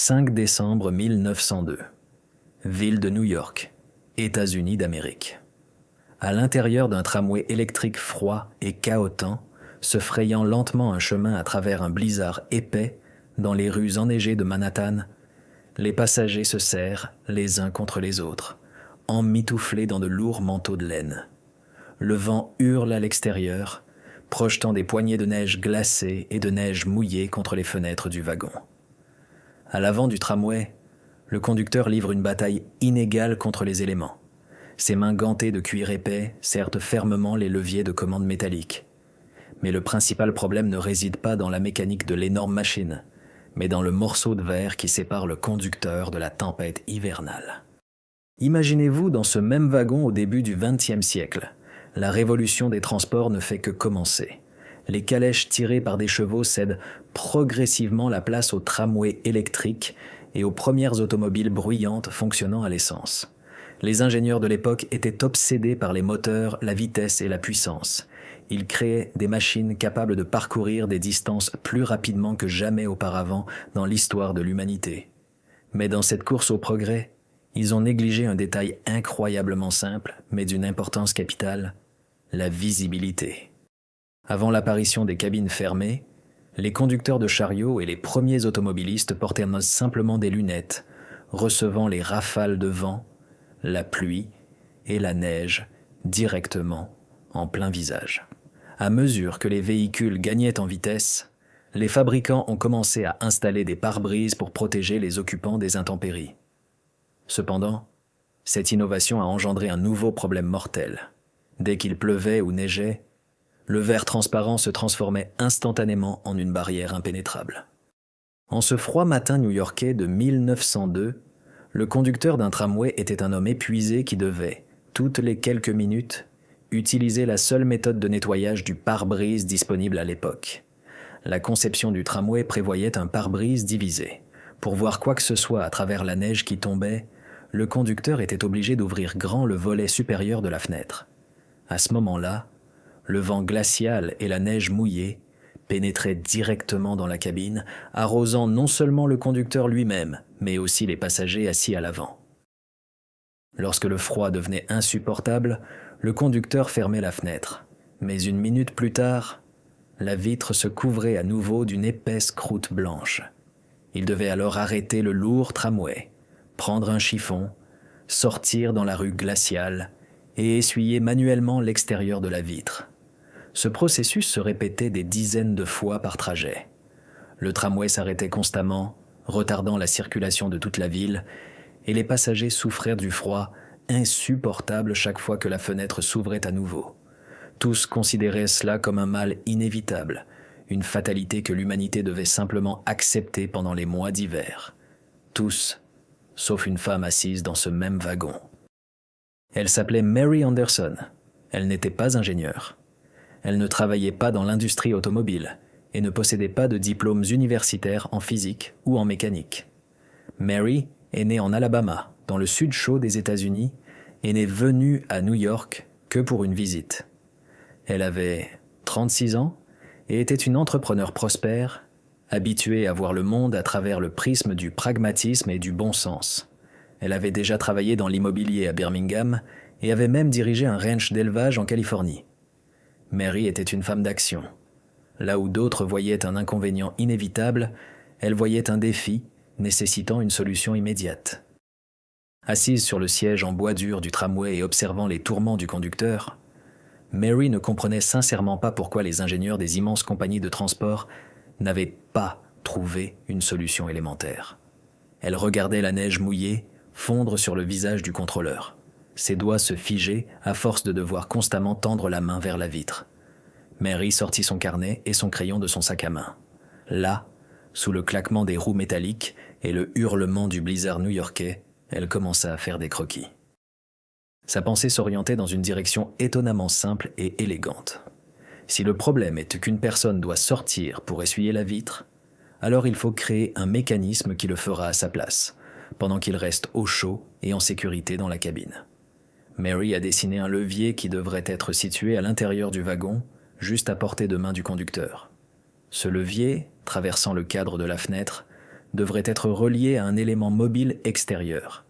5 décembre 1902. Ville de New York, États-Unis d'Amérique. À l'intérieur d'un tramway électrique froid et cahotant, se frayant lentement un chemin à travers un blizzard épais dans les rues enneigées de Manhattan, les passagers se serrent les uns contre les autres, emmitouflés dans de lourds manteaux de laine. Le vent hurle à l'extérieur, projetant des poignées de neige glacée et de neige mouillée contre les fenêtres du wagon. À l'avant du tramway, le conducteur livre une bataille inégale contre les éléments. Ses mains gantées de cuir épais serrent fermement les leviers de commande métalliques. Mais le principal problème ne réside pas dans la mécanique de l'énorme machine, mais dans le morceau de verre qui sépare le conducteur de la tempête hivernale. Imaginez-vous dans ce même wagon au début du XXe siècle. La révolution des transports ne fait que commencer. Les calèches tirées par des chevaux cèdent progressivement la place aux tramways électriques et aux premières automobiles bruyantes fonctionnant à l'essence. Les ingénieurs de l'époque étaient obsédés par les moteurs, la vitesse et la puissance. Ils créaient des machines capables de parcourir des distances plus rapidement que jamais auparavant dans l'histoire de l'humanité. Mais dans cette course au progrès, ils ont négligé un détail incroyablement simple, mais d'une importance capitale, la visibilité. Avant l'apparition des cabines fermées, les conducteurs de chariots et les premiers automobilistes portaient simplement des lunettes, recevant les rafales de vent, la pluie et la neige directement en plein visage. À mesure que les véhicules gagnaient en vitesse, les fabricants ont commencé à installer des pare-brises pour protéger les occupants des intempéries. Cependant, cette innovation a engendré un nouveau problème mortel. Dès qu'il pleuvait ou neigeait, le verre transparent se transformait instantanément en une barrière impénétrable. En ce froid matin new-yorkais de 1902, le conducteur d'un tramway était un homme épuisé qui devait, toutes les quelques minutes, utiliser la seule méthode de nettoyage du pare-brise disponible à l'époque. La conception du tramway prévoyait un pare-brise divisé. Pour voir quoi que ce soit à travers la neige qui tombait, le conducteur était obligé d'ouvrir grand le volet supérieur de la fenêtre. À ce moment-là, le vent glacial et la neige mouillée pénétraient directement dans la cabine, arrosant non seulement le conducteur lui-même, mais aussi les passagers assis à l'avant. Lorsque le froid devenait insupportable, le conducteur fermait la fenêtre. Mais une minute plus tard, la vitre se couvrait à nouveau d'une épaisse croûte blanche. Il devait alors arrêter le lourd tramway, prendre un chiffon, sortir dans la rue glaciale et essuyer manuellement l'extérieur de la vitre. Ce processus se répétait des dizaines de fois par trajet. Le tramway s'arrêtait constamment, retardant la circulation de toute la ville, et les passagers souffraient du froid insupportable chaque fois que la fenêtre s'ouvrait à nouveau. Tous considéraient cela comme un mal inévitable, une fatalité que l'humanité devait simplement accepter pendant les mois d'hiver. Tous, sauf une femme assise dans ce même wagon. Elle s'appelait Mary Anderson. Elle n'était pas ingénieure. Elle ne travaillait pas dans l'industrie automobile et ne possédait pas de diplômes universitaires en physique ou en mécanique. Mary est née en Alabama, dans le sud chaud des États-Unis, et n'est venue à New York que pour une visite. Elle avait 36 ans et était une entrepreneure prospère, habituée à voir le monde à travers le prisme du pragmatisme et du bon sens. Elle avait déjà travaillé dans l'immobilier à Birmingham et avait même dirigé un ranch d'élevage en Californie. Mary était une femme d'action. Là où d'autres voyaient un inconvénient inévitable, elle voyait un défi nécessitant une solution immédiate. Assise sur le siège en bois dur du tramway et observant les tourments du conducteur, Mary ne comprenait sincèrement pas pourquoi les ingénieurs des immenses compagnies de transport n'avaient pas trouvé une solution élémentaire. Elle regardait la neige mouillée fondre sur le visage du contrôleur. Ses doigts se figeaient à force de devoir constamment tendre la main vers la vitre. Mary sortit son carnet et son crayon de son sac à main. Là, sous le claquement des roues métalliques et le hurlement du blizzard new-yorkais, elle commença à faire des croquis. Sa pensée s'orientait dans une direction étonnamment simple et élégante. Si le problème est qu'une personne doit sortir pour essuyer la vitre, alors il faut créer un mécanisme qui le fera à sa place, pendant qu'il reste au chaud et en sécurité dans la cabine. Mary a dessiné un levier qui devrait être situé à l'intérieur du wagon, juste à portée de main du conducteur. Ce levier, traversant le cadre de la fenêtre, devrait être reliée à un élément mobile extérieur,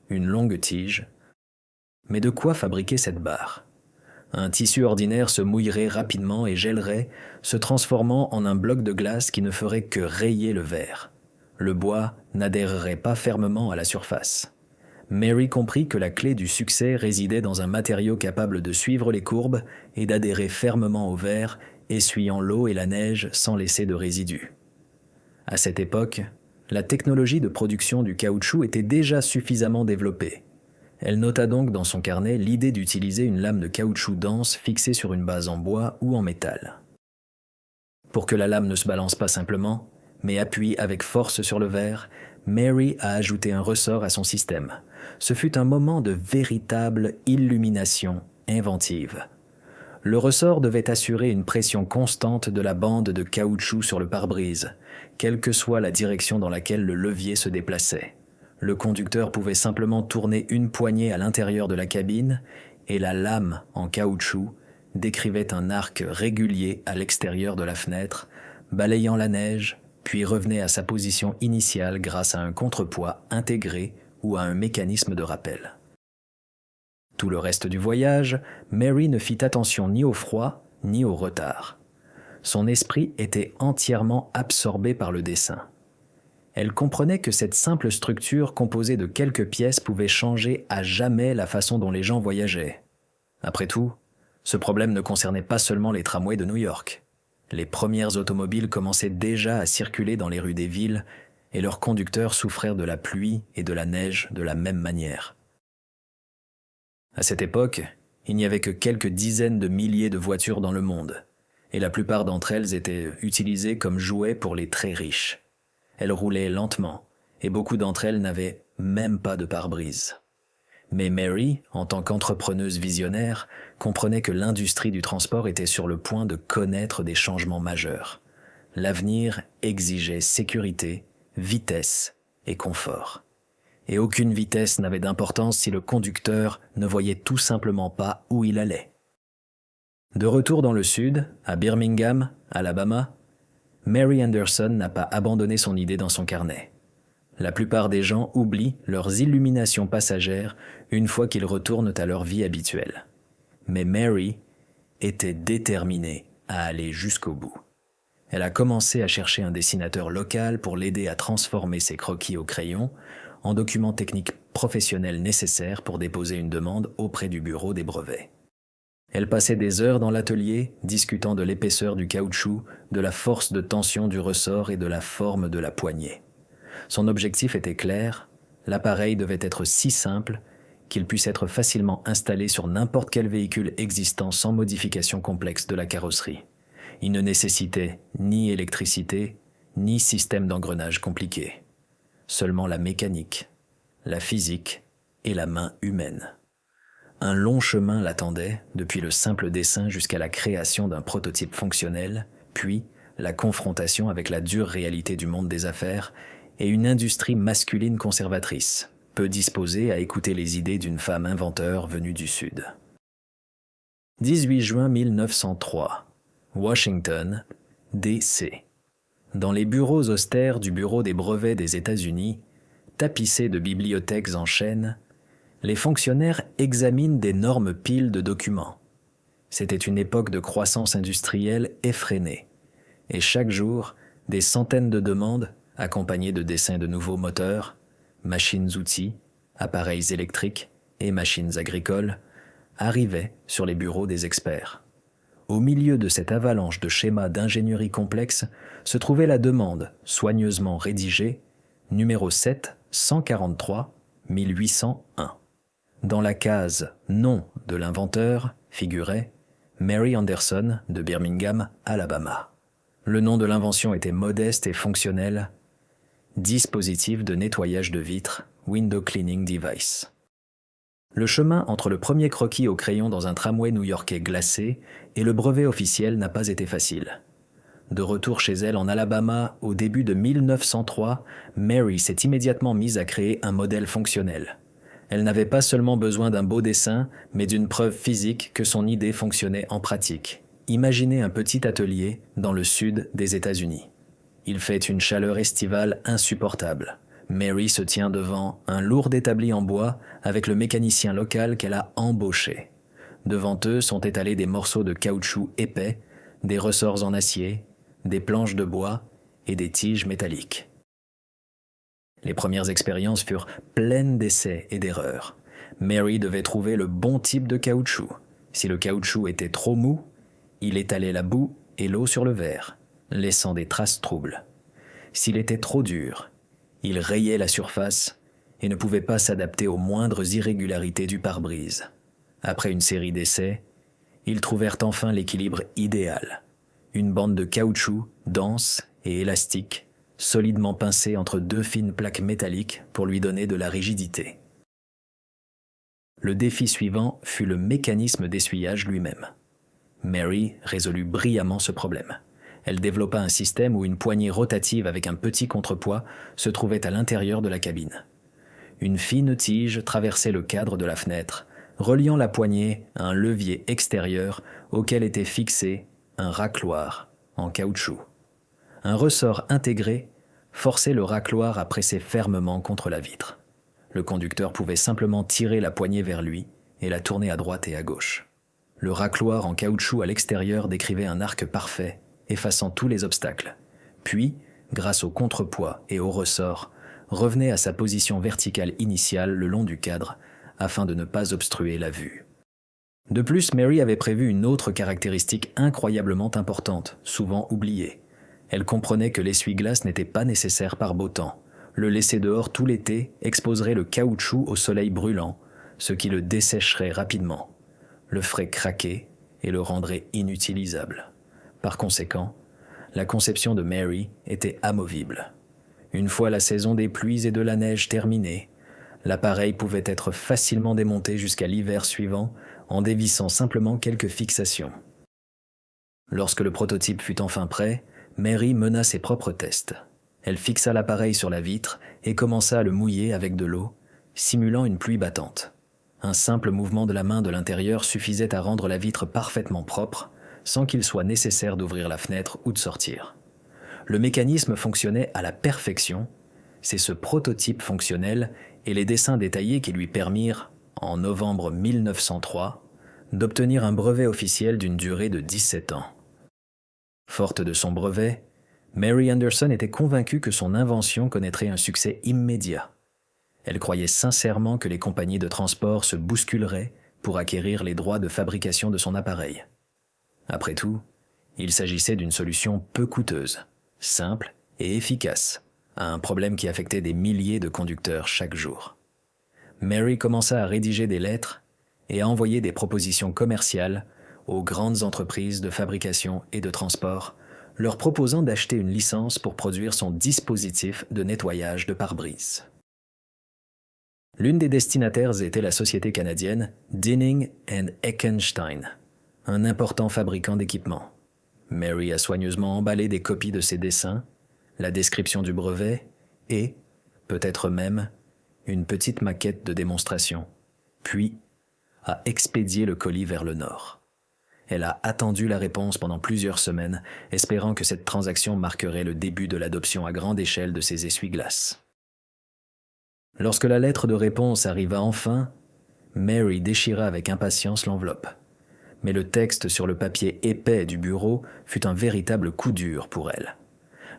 une longue tige. Mais de quoi fabriquer cette barre ? Un tissu ordinaire se mouillerait rapidement et gèlerait, se transformant en un bloc de glace qui ne ferait que rayer le verre. Le bois n'adhérerait pas fermement à la surface. Mary comprit que la clé du succès résidait dans un matériau capable de suivre les courbes et d'adhérer fermement au verre, essuyant l'eau et la neige sans laisser de résidus. À cette époque, la technologie de production du caoutchouc était déjà suffisamment développée. Elle nota donc dans son carnet l'idée d'utiliser une lame de caoutchouc dense fixée sur une base en bois ou en métal. Pour que la lame ne se balance pas simplement, mais appuie avec force sur le verre, Mary a ajouté un ressort à son système. Ce fut un moment de véritable illumination inventive. Le ressort devait assurer une pression constante de la bande de caoutchouc sur le pare-brise, quelle que soit la direction dans laquelle le levier se déplaçait. Le conducteur pouvait simplement tourner une poignée à l'intérieur de la cabine et la lame en caoutchouc décrivait un arc régulier à l'extérieur de la fenêtre, balayant la neige, puis revenait à sa position initiale grâce à un contrepoids intégré ou à un mécanisme de rappel. Tout le reste du voyage, Mary ne fit attention ni au froid ni au retard. Son esprit était entièrement absorbé par le dessin. Elle comprenait que cette simple structure composée de quelques pièces pouvait changer à jamais la façon dont les gens voyageaient. Après tout, ce problème ne concernait pas seulement les tramways de New York. Les premières automobiles commençaient déjà à circuler dans les rues des villes et leurs conducteurs souffrirent de la pluie et de la neige de la même manière. À cette époque, il n'y avait que quelques dizaines de milliers de voitures dans le monde, et la plupart d'entre elles étaient utilisées comme jouets pour les très riches. Elles roulaient lentement, et beaucoup d'entre elles n'avaient même pas de pare-brise. Mais Mary, en tant qu'entrepreneuse visionnaire, comprenait que l'industrie du transport était sur le point de connaître des changements majeurs. L'avenir exigeait sécurité, vitesse et confort. Et aucune vitesse n'avait d'importance si le conducteur ne voyait tout simplement pas où il allait. De retour dans le sud, à Birmingham, Alabama, Mary Anderson n'a pas abandonné son idée dans son carnet. La plupart des gens oublient leurs illuminations passagères une fois qu'ils retournent à leur vie habituelle. Mais Mary était déterminée à aller jusqu'au bout. Elle a commencé à chercher un dessinateur local pour l'aider à transformer ses croquis au crayon en documents techniques professionnels nécessaires pour déposer une demande auprès du bureau des brevets. Elle passait des heures dans l'atelier, discutant de l'épaisseur du caoutchouc, de la force de tension du ressort et de la forme de la poignée. Son objectif était clair, l'appareil devait être si simple qu'il puisse être facilement installé sur n'importe quel véhicule existant sans modification complexe de la carrosserie. Il ne nécessitait ni électricité, ni système d'engrenage compliqué. Seulement la mécanique, la physique et la main humaine. Un long chemin l'attendait, depuis le simple dessin jusqu'à la création d'un prototype fonctionnel, puis la confrontation avec la dure réalité du monde des affaires et une industrie masculine conservatrice, peu disposée à écouter les idées d'une femme inventeur venue du Sud. 18 juin 1903, Washington, D.C. Dans les bureaux austères du Bureau des brevets des États-Unis, tapissés de bibliothèques en chaîne, les fonctionnaires examinent d'énormes piles de documents. C'était une époque de croissance industrielle effrénée, et chaque jour, des centaines de demandes, accompagnées de dessins de nouveaux moteurs, machines-outils, appareils électriques et machines agricoles, arrivaient sur les bureaux des experts. Au milieu de cette avalanche de schémas d'ingénierie complexe se trouvait la demande, soigneusement rédigée, numéro 7 143 1801. Dans la case « Nom de l'inventeur » figurait « Mary Anderson de Birmingham, Alabama ». Le nom de l'invention était modeste et fonctionnel « Dispositif de nettoyage de vitres, Window Cleaning Device ». Le chemin entre le premier croquis au crayon dans un tramway new-yorkais glacé et le brevet officiel n'a pas été facile. De retour chez elle en Alabama au début de 1903, Mary s'est immédiatement mise à créer un modèle fonctionnel. Elle n'avait pas seulement besoin d'un beau dessin, mais d'une preuve physique que son idée fonctionnait en pratique. Imaginez un petit atelier dans le sud des États-Unis. Il fait une chaleur estivale insupportable. Mary se tient devant un lourd établi en bois avec le mécanicien local qu'elle a embauché. Devant eux sont étalés des morceaux de caoutchouc épais, des ressorts en acier, des planches de bois et des tiges métalliques. Les premières expériences furent pleines d'essais et d'erreurs. Mary devait trouver le bon type de caoutchouc. Si le caoutchouc était trop mou, il étalait la boue et l'eau sur le verre, laissant des traces troubles. S'il était trop dur, il rayait la surface et ne pouvait pas s'adapter aux moindres irrégularités du pare-brise. Après une série d'essais, ils trouvèrent enfin l'équilibre idéal. Une bande de caoutchouc dense et élastique, solidement pincée entre deux fines plaques métalliques pour lui donner de la rigidité. Le défi suivant fut le mécanisme d'essuyage lui-même. Mary résolut brillamment ce problème. Elle développa un système où une poignée rotative avec un petit contrepoids se trouvait à l'intérieur de la cabine. Une fine tige traversait le cadre de la fenêtre, reliant la poignée à un levier extérieur auquel était fixé un racloir en caoutchouc. Un ressort intégré forçait le racloir à presser fermement contre la vitre. Le conducteur pouvait simplement tirer la poignée vers lui et la tourner à droite et à gauche. Le racloir en caoutchouc à l'extérieur décrivait un arc parfait, effaçant tous les obstacles. Puis, grâce au contrepoids et au ressort, revenait à sa position verticale initiale le long du cadre afin de ne pas obstruer la vue. De plus, Mary avait prévu une autre caractéristique incroyablement importante, souvent oubliée. Elle comprenait que l'essuie-glace n'était pas nécessaire par beau temps. Le laisser dehors tout l'été exposerait le caoutchouc au soleil brûlant, ce qui le dessécherait rapidement, le ferait craquer et le rendrait inutilisable. Par conséquent, la conception de Mary était amovible. Une fois la saison des pluies et de la neige terminée, l'appareil pouvait être facilement démonté jusqu'à l'hiver suivant en dévissant simplement quelques fixations. Lorsque le prototype fut enfin prêt, Mary mena ses propres tests. Elle fixa l'appareil sur la vitre et commença à le mouiller avec de l'eau, simulant une pluie battante. Un simple mouvement de la main de l'intérieur suffisait à rendre la vitre parfaitement propre, sans qu'il soit nécessaire d'ouvrir la fenêtre ou de sortir. Le mécanisme fonctionnait à la perfection. C'est ce prototype fonctionnel et les dessins détaillés qui lui permirent, en novembre 1903, d'obtenir un brevet officiel d'une durée de 17 ans. Forte de son brevet, Mary Anderson était convaincue que son invention connaîtrait un succès immédiat. Elle croyait sincèrement que les compagnies de transport se bousculeraient pour acquérir les droits de fabrication de son appareil. Après tout, il s'agissait d'une solution peu coûteuse, simple et efficace à un problème qui affectait des milliers de conducteurs chaque jour. Mary commença à rédiger des lettres et à envoyer des propositions commerciales aux grandes entreprises de fabrication et de transport, leur proposant d'acheter une licence pour produire son dispositif de nettoyage de pare-brise. L'une des destinataires était la société canadienne Dinning & Eckenstein, un important fabricant d'équipements. Mary a soigneusement emballé des copies de ses dessins, la description du brevet et, peut-être même, une petite maquette de démonstration, puis a expédié le colis vers le nord. Elle a attendu la réponse pendant plusieurs semaines, espérant que cette transaction marquerait le début de l'adoption à grande échelle de ces essuie-glaces. Lorsque la lettre de réponse arriva enfin, Mary déchira avec impatience l'enveloppe. Mais le texte sur le papier épais du bureau fut un véritable coup dur pour elle.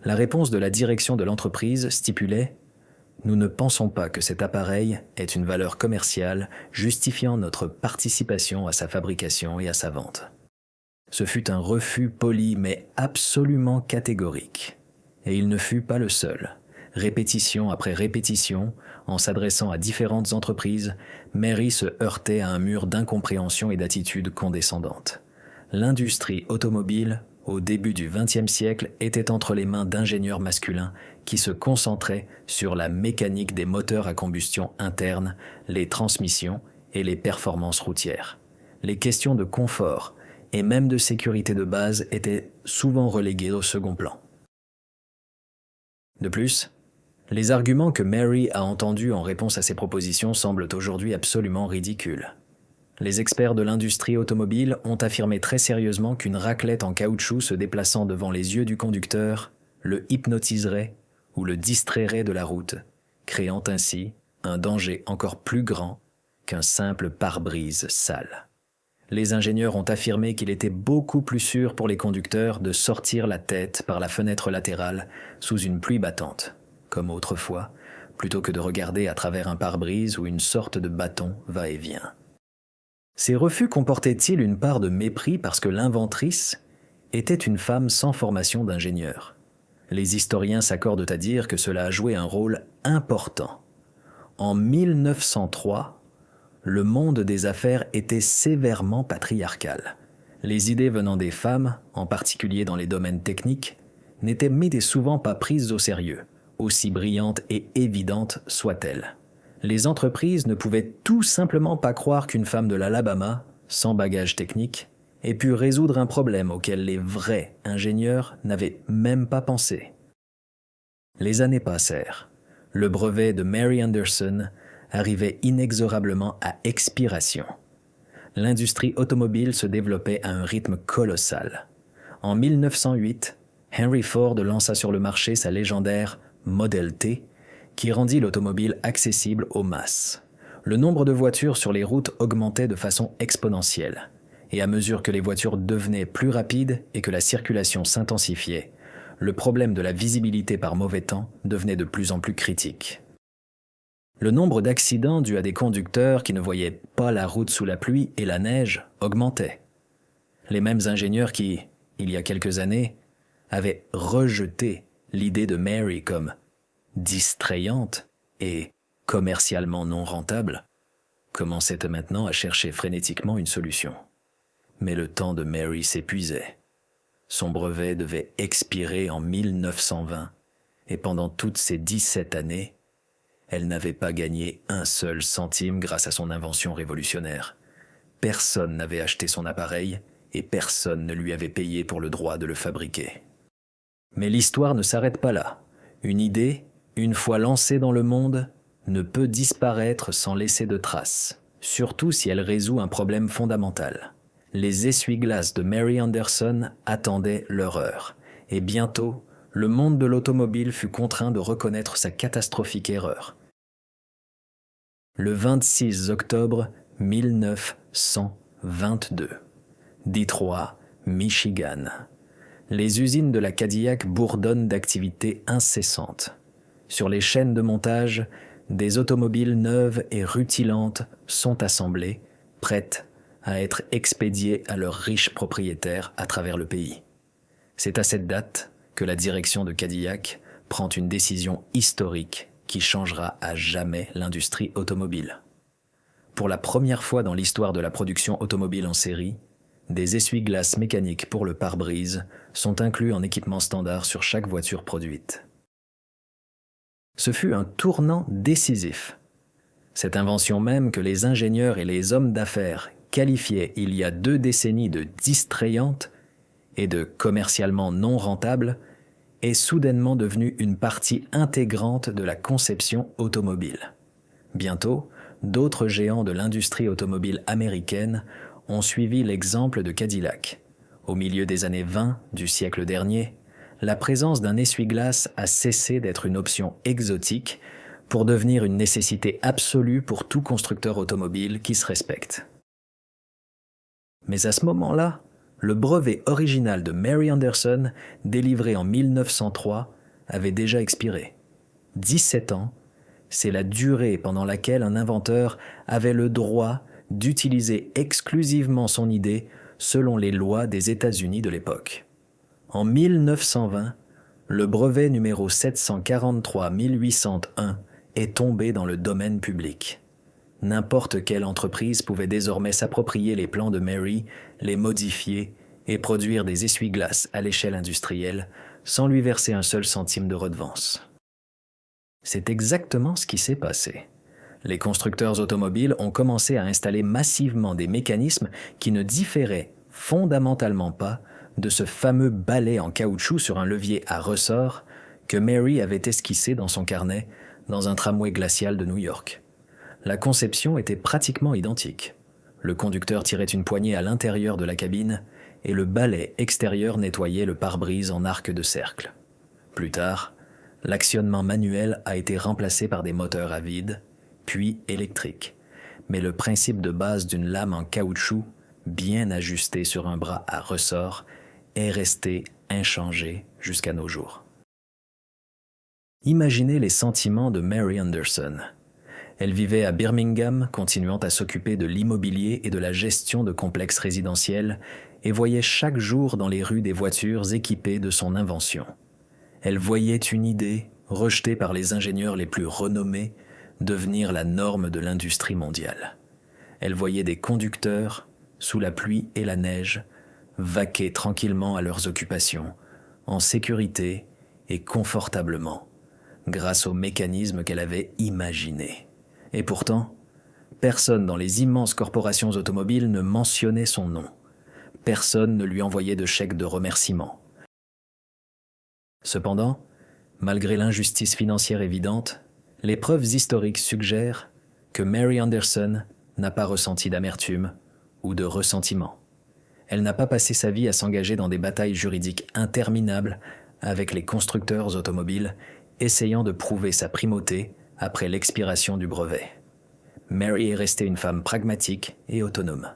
La réponse de la direction de l'entreprise stipulait « Nous ne pensons pas que cet appareil ait une valeur commerciale justifiant notre participation à sa fabrication et à sa vente. » Ce fut un refus poli mais absolument catégorique. Et il ne fut pas le seul. Répétition après répétition, en s'adressant à différentes entreprises, Mary se heurtait à un mur d'incompréhension et d'attitude condescendante. L'industrie automobile, au début du XXe siècle, était entre les mains d'ingénieurs masculins qui se concentraient sur la mécanique des moteurs à combustion interne, les transmissions et les performances routières. Les questions de confort et même de sécurité de base étaient souvent reléguées au second plan. De plus, les arguments que Mary a entendus en réponse à ces propositions semblent aujourd'hui absolument ridicules. Les experts de l'industrie automobile ont affirmé très sérieusement qu'une raclette en caoutchouc se déplaçant devant les yeux du conducteur le hypnotiserait ou le distrairait de la route, créant ainsi un danger encore plus grand qu'un simple pare-brise sale. Les ingénieurs ont affirmé qu'il était beaucoup plus sûr pour les conducteurs de sortir la tête par la fenêtre latérale sous une pluie battante, comme autrefois, plutôt que de regarder à travers un pare-brise ou une sorte de bâton va-et-vient. Ces refus comportaient-ils une part de mépris parce que l'inventrice était une femme sans formation d'ingénieur? Les historiens s'accordent à dire que cela a joué un rôle important. En 1903, le monde des affaires était sévèrement patriarcal. Les idées venant des femmes, en particulier dans les domaines techniques, n'étaient souvent pas prises au sérieux, aussi brillantes et évidentes soient-elles. Les entreprises ne pouvaient tout simplement pas croire qu'une femme de l'Alabama, sans bagage technique, ait pu résoudre un problème auquel les vrais ingénieurs n'avaient même pas pensé. Les années passèrent. Le brevet de Mary Anderson arrivait inexorablement à expiration. L'industrie automobile se développait à un rythme colossal. En 1908, Henry Ford lança sur le marché sa légendaire Model T, qui rendit l'automobile accessible aux masses. Le nombre de voitures sur les routes augmentait de façon exponentielle, et à mesure que les voitures devenaient plus rapides et que la circulation s'intensifiait, le problème de la visibilité par mauvais temps devenait de plus en plus critique. Le nombre d'accidents dus à des conducteurs qui ne voyaient pas la route sous la pluie et la neige augmentait. Les mêmes ingénieurs qui, il y a quelques années, avaient rejeté l'idée de Mary comme distrayante et commercialement non rentable, commençaient maintenant à chercher frénétiquement une solution. Mais le temps de Mary s'épuisait. Son brevet devait expirer en 1920, et pendant toutes ces 17 années, elle n'avait pas gagné un seul centime grâce à son invention révolutionnaire. Personne n'avait acheté son appareil et personne ne lui avait payé pour le droit de le fabriquer. Mais l'histoire ne s'arrête pas là. Une idée, une fois lancée dans le monde, ne peut disparaître sans laisser de traces, surtout si elle résout un problème fondamental. Les essuie-glaces de Mary Anderson attendaient leur heure, et bientôt, le monde de l'automobile fut contraint de reconnaître sa catastrophique erreur. Le 26 octobre 1922, Détroit, Michigan. Les usines de la Cadillac bourdonnent d'activités incessantes. Sur les chaînes de montage, des automobiles neuves et rutilantes sont assemblées, prêtes à être expédiées à leurs riches propriétaires à travers le pays. C'est à cette date que la direction de Cadillac prend une décision historique qui changera à jamais l'industrie automobile. Pour la première fois dans l'histoire de la production automobile en série, des essuie-glaces mécaniques pour le pare-brise sont inclus en équipement standard sur chaque voiture produite. Ce fut un tournant décisif. Cette invention même que les ingénieurs et les hommes d'affaires qualifiaient il y a 2 décennies de distrayante et de commercialement non rentable est soudainement devenue une partie intégrante de la conception automobile. Bientôt, d'autres géants de l'industrie automobile américaine ont suivi l'exemple de Cadillac. Au milieu des années 20 du siècle dernier, la présence d'un essuie-glace a cessé d'être une option exotique pour devenir une nécessité absolue pour tout constructeur automobile qui se respecte. Mais à ce moment-là, le brevet original de Mary Anderson, délivré en 1903, avait déjà expiré. 17 ans, c'est la durée pendant laquelle un inventeur avait le droit d'utiliser exclusivement son idée selon les lois des États-Unis de l'époque. En 1920, le brevet numéro 743-1801 est tombé dans le domaine public. N'importe quelle entreprise pouvait désormais s'approprier les plans de Mary, les modifier et produire des essuie-glaces à l'échelle industrielle sans lui verser un seul centime de redevance. C'est exactement ce qui s'est passé. Les constructeurs automobiles ont commencé à installer massivement des mécanismes qui ne différaient fondamentalement pas de ce fameux balai en caoutchouc sur un levier à ressort que Mary avait esquissé dans son carnet dans un tramway glacial de New York. La conception était pratiquement identique. Le conducteur tirait une poignée à l'intérieur de la cabine et le balai extérieur nettoyait le pare-brise en arc de cercle. Plus tard, l'actionnement manuel a été remplacé par des moteurs à vide, puis électriques, mais le principe de base d'une lame en caoutchouc, bien ajustée sur un bras à ressort, est resté inchangé jusqu'à nos jours. Imaginez les sentiments de Mary Anderson. Elle vivait à Birmingham, continuant à s'occuper de l'immobilier et de la gestion de complexes résidentiels, et voyait chaque jour dans les rues des voitures équipées de son invention. Elle voyait une idée, rejetée par les ingénieurs les plus renommés, devenir la norme de l'industrie mondiale. Elle voyait des conducteurs, sous la pluie et la neige, vaquer tranquillement à leurs occupations, en sécurité et confortablement, grâce aux mécanismes qu'elle avait imaginés. Et pourtant, personne dans les immenses corporations automobiles ne mentionnait son nom. Personne ne lui envoyait de chèque de remerciement. Cependant, malgré l'injustice financière évidente, les preuves historiques suggèrent que Mary Anderson n'a pas ressenti d'amertume ou de ressentiment. Elle n'a pas passé sa vie à s'engager dans des batailles juridiques interminables avec les constructeurs automobiles, essayant de prouver sa primauté après l'expiration du brevet. Mary est restée une femme pragmatique et autonome.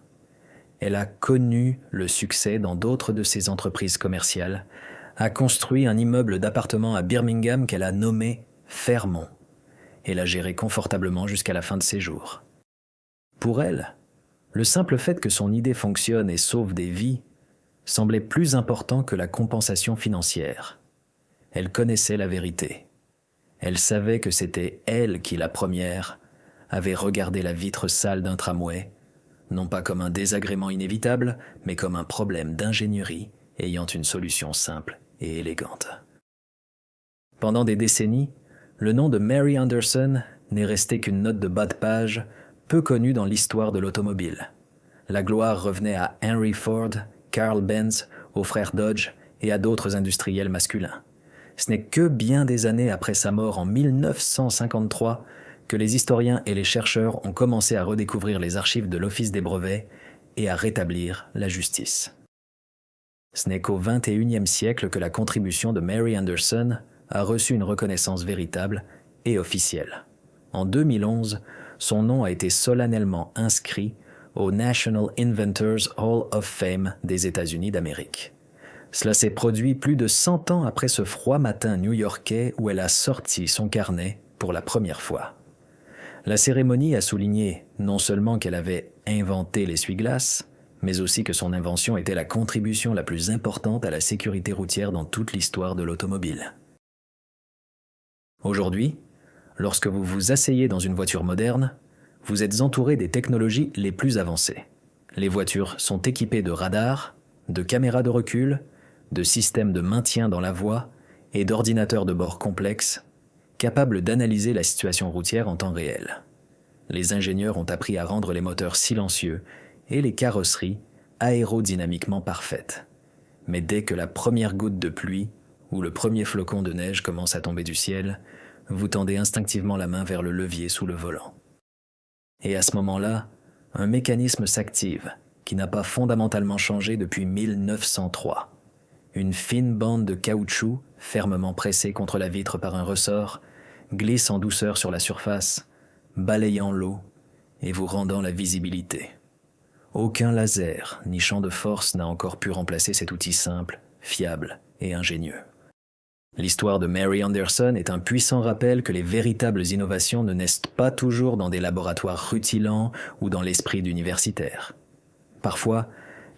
Elle a connu le succès dans d'autres de ses entreprises commerciales, a construit un immeuble d'appartements à Birmingham qu'elle a nommé Fairmont et l'a géré confortablement jusqu'à la fin de ses jours. Pour elle, le simple fait que son idée fonctionne et sauve des vies semblait plus important que la compensation financière. Elle connaissait la vérité. Elle savait que c'était elle qui, la première, avait regardé la vitre sale d'un tramway, non pas comme un désagrément inévitable, mais comme un problème d'ingénierie ayant une solution simple et élégante. Pendant des décennies, le nom de Mary Anderson n'est resté qu'une note de bas de page peu connue dans l'histoire de l'automobile. La gloire revenait à Henry Ford, Carl Benz, aux frères Dodge et à d'autres industriels masculins. Ce n'est que bien des années après sa mort en 1953 que les historiens et les chercheurs ont commencé à redécouvrir les archives de l'Office des brevets et à rétablir la justice. Ce n'est qu'au XXIe siècle que la contribution de Mary Anderson a reçu une reconnaissance véritable et officielle. En 2011, son nom a été solennellement inscrit au National Inventors Hall of Fame des États-Unis d'Amérique. Cela s'est produit plus de 100 ans après ce froid matin new-yorkais où elle a sorti son carnet pour la première fois. La cérémonie a souligné non seulement qu'elle avait inventé l'essuie-glace, mais aussi que son invention était la contribution la plus importante à la sécurité routière dans toute l'histoire de l'automobile. Aujourd'hui, lorsque vous vous asseyez dans une voiture moderne, vous êtes entouré des technologies les plus avancées. Les voitures sont équipées de radars, de caméras de recul, de systèmes de maintien dans la voie et d'ordinateurs de bord complexes, capables d'analyser la situation routière en temps réel. Les ingénieurs ont appris à rendre les moteurs silencieux et les carrosseries aérodynamiquement parfaites. Mais dès que la première goutte de pluie ou le premier flocon de neige commence à tomber du ciel, vous tendez instinctivement la main vers le levier sous le volant. Et à ce moment-là, un mécanisme s'active qui n'a pas fondamentalement changé depuis 1903. Une fine bande de caoutchouc, fermement pressée contre la vitre par un ressort, glisse en douceur sur la surface, balayant l'eau et vous rendant la visibilité. Aucun laser ni champ de force n'a encore pu remplacer cet outil simple, fiable et ingénieux. L'histoire de Mary Anderson est un puissant rappel que les véritables innovations ne naissent pas toujours dans des laboratoires rutilants ou dans l'esprit d'universitaires. Parfois,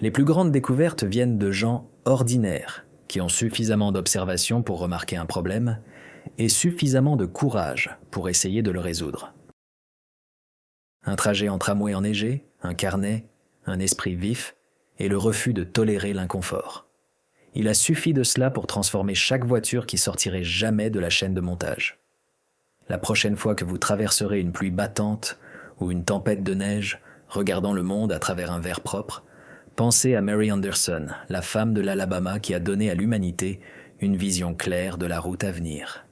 les plus grandes découvertes viennent de gens ordinaires qui ont suffisamment d'observation pour remarquer un problème et suffisamment de courage pour essayer de le résoudre. Un trajet en tramway enneigé, un carnet, un esprit vif et le refus de tolérer l'inconfort. Il a suffi de cela pour transformer chaque voiture qui sortirait jamais de la chaîne de montage. La prochaine fois que vous traverserez une pluie battante ou une tempête de neige, regardant le monde à travers un verre propre, pensez à Mary Anderson, la femme de l'Alabama qui a donné à l'humanité une vision claire de la route à venir.